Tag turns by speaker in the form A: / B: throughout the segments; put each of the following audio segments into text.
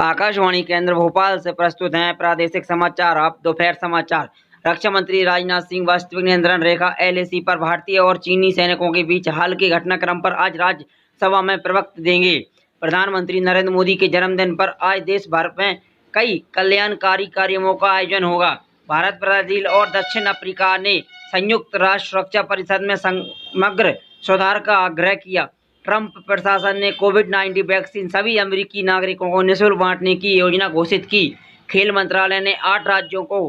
A: आकाशवाणी केंद्र भोपाल से प्रस्तुत हैं प्रादेशिक समाचार। अब दोपहर समाचार। रक्षा मंत्री राजनाथ सिंह वास्तविक नियंत्रण रेखा LAC पर भारतीय और चीनी सैनिकों के बीच हाल के घटनाक्रम पर आज राज्यसभा में प्रवक्तव्य देंगे। प्रधानमंत्री नरेंद्र मोदी के जन्मदिन पर आज देश भर में कई कल्याणकारी कार्यक्रमों का आयोजन होगा। भारत, ब्राजील और दक्षिण अफ्रीका ने संयुक्त राष्ट्र सुरक्षा परिषद में समग्र सुधार का आग्रह किया। ट्रंप प्रशासन ने कोविड-19 वैक्सीन सभी अमेरिकी नागरिकों को निःशुल्क बांटने की योजना घोषित की। खेल मंत्रालय ने 8 राज्यों को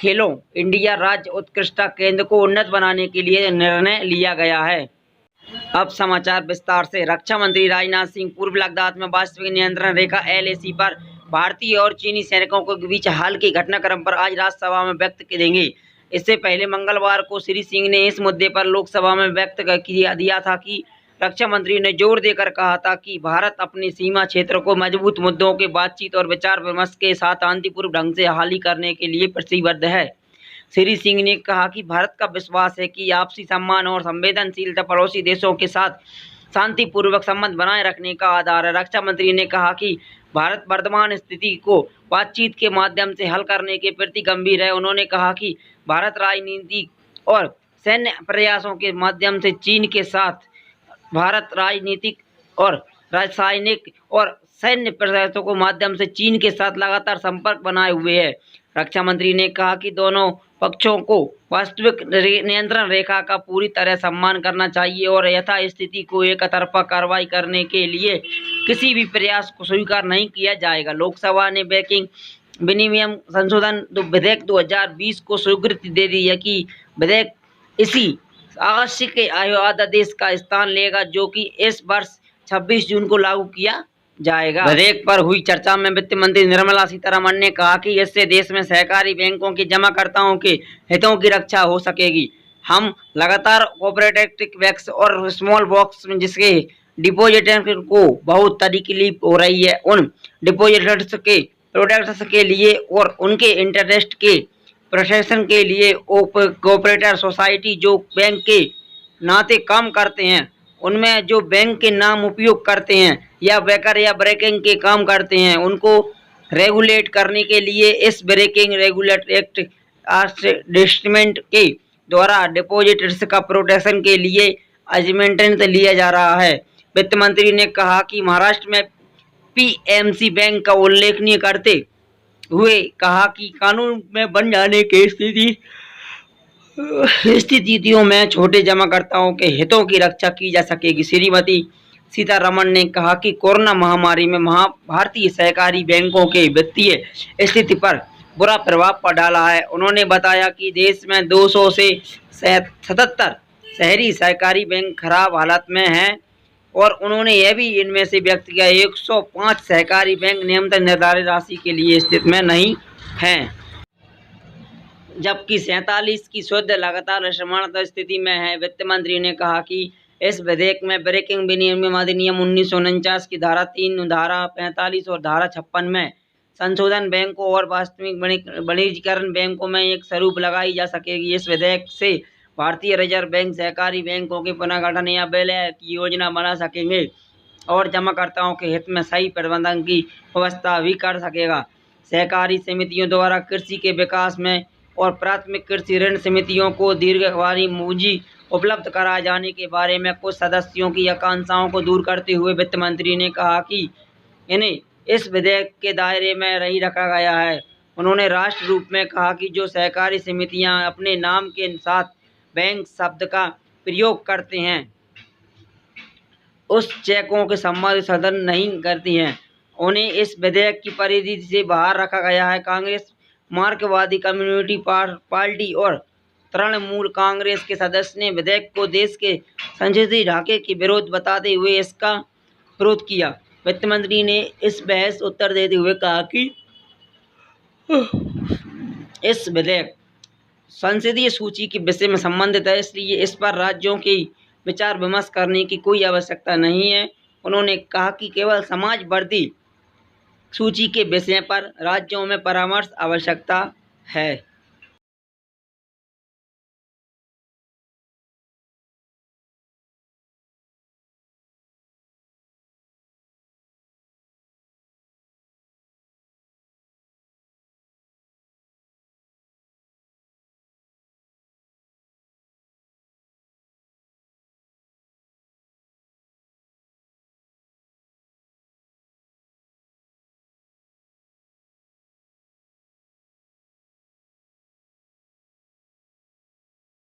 A: खेलो इंडिया राज्य उत्कृष्टता केंद्र को उन्नत बनाने के लिए निर्णय लिया गया है। अब समाचार विस्तार से। रक्षा मंत्री राजनाथ सिंह पूर्व लद्दाख में वास्तविक नियंत्रण रेखा LAC पर भारतीय और चीनी सैनिकों के बीच हाल के घटनाक्रम पर आज राज्यसभा में वक्तव्य देंगे। इससे पहले मंगलवार को श्री सिंह ने इस मुद्दे पर लोकसभा में वक्तव्य दिया था कि रक्षा मंत्री ने जोर देकर कहा था कि भारत अपने सीमा क्षेत्र को मजबूत मुद्दों के बातचीत और विचार विमर्श के साथ शांतिपूर्ण ढंग से हल करने के लिए प्रतिबद्ध है। श्री सिंह ने कहा कि भारत का विश्वास है कि आपसी सम्मान और संवेदनशीलता पड़ोसी देशों के साथ शांतिपूर्वक संबंध बनाए रखने का आधार है। रक्षा मंत्री ने कहा कि भारत वर्तमान स्थिति को बातचीत के माध्यम से हल करने के प्रति गंभीर है। उन्होंने कहा कि भारत राजनीतिक और सैन्य प्रयासों के माध्यम से चीन के साथ भारत राजनीतिक और रासायनिक और सैन्य प्रयासों के माध्यम से चीन के साथ लगातार संपर्क बनाए हुए है। रक्षा मंत्री ने कहा कि दोनों पक्षों को वास्तविक नियंत्रण रेखा का पूरी तरह सम्मान करना चाहिए और यथास्थिति को एकतरफा कार्रवाई करने के लिए किसी भी प्रयास को स्वीकार नहीं किया जाएगा। लोकसभा ने बैंकिंग विनियम संशोधन विधेयक 2020 को स्वीकृति दे दी है कि विधेयक इसी अगस्त के अध्यादेश का स्थान लेगा, जो कि इस वर्ष 26 जून को लागू किया जाएगा। विधेयक पर हुई चर्चा में वित्त मंत्री निर्मला सीतारमण ने कहा कि इससे देश में सहकारी बैंकों के जमाकर्ताओं के हितों की रक्षा हो सकेगी। हम लगातार कोऑपरेटिव बैंक्स और स्मॉल बॉक्स में जिसके डिपोजिटर्स को बहुत तकलीफ हो रही है, उन डिपोजिटर्स के प्रोडक्ट्स के लिए और उनके इंटरेस्ट के प्रोटेक्शन के लिए कोऑपरेटिव सोसाइटी जो बैंक के नाते काम करते हैं, उनमें जो बैंक के नाम उपयोग करते हैं या ब्रोकर या ब्रोकिंग के काम करते हैं, उनको रेगुलेट करने के लिए इस बैंकिंग रेगुलेटरी एक्ट एडजस्टमेंट के द्वारा डिपोजिटर्स का प्रोटेक्शन के लिए अमेंडमेंट लिया जा रहा है। वित्त मंत्री ने कहा कि महाराष्ट्र में PNC बैंक का उल्लेखनीय करते हुए कहा कि कानून में बन जाने के स्थितियों में छोटे जमाकर्ताओं के हितों की रक्षा की जा सकेगी। श्रीमती सीतारमण ने कहा कि कोरोना महामारी में भारतीय सहकारी बैंकों के वित्तीय स्थिति पर बुरा प्रभाव डाला है। उन्होंने बताया कि देश में 200 से 77 शहरी सहकारी बैंक खराब हालत में हैं और उन्होंने यह भी इनमें से व्यक्त किया 105 सहकारी बैंक नियमित निर्धारित राशि के लिए स्थिति में नहीं हैं, जबकि 47 की शुद्ध लगातार असमानता स्थिति में है। वित्त मंत्री ने कहा कि इस विधेयक में बैंकिंग विनियम अधिनियम 1949 की धारा 3, धारा 45 और धारा 56 में संशोधन बैंकों और वास्तविक वाणिज्यिकरण बैंकों में एक स्वरूप लगाई जा सकेगी। इस विधेयक से भारतीय रिजर्व बैंक सहकारी बैंकों के पुनर्गठन या विलय की योजना बना सकेंगे और जमाकर्ताओं के हित में सही प्रबंधन की व्यवस्था भी कर सकेगा। सहकारी समितियों द्वारा कृषि के विकास में और प्राथमिक कृषि ऋण समितियों को दीर्घकालीन पूंजी उपलब्ध कराए जाने के बारे में कुछ सदस्यों की आकांक्षाओं को दूर करते हुए वित्त मंत्री ने कहा कि इन्हें इस विधेयक के दायरे में नहीं रखा गया है। उन्होंने राष्ट्र रूप में कहा कि जो सहकारी समितियां अपने नाम के साथ बैंक शब्द का प्रयोग करते हैं, उस चेकों के संबंध सदन नहीं करती हैं, उन्हें इस विधेयक की परिधि से बाहर रखा गया है। कांग्रेस, मार्क्सवादी कम्युनिस्ट पार्टी और तृणमूल कांग्रेस के सदस्य ने विधेयक को देश के संसदीय ढांचे के विरोध बताते हुए इसका विरोध किया। वित्त मंत्री ने इस बहस उत्तर देते हुए कहा कि इस विधेयक संसदीय सूची के विषय में संबंधित है, इसलिए इस पर राज्यों की विचार विमर्श करने की कोई आवश्यकता नहीं है। उन्होंने कहा कि केवल समाजवादी सूची के विषय पर राज्यों में परामर्श आवश्यकता है।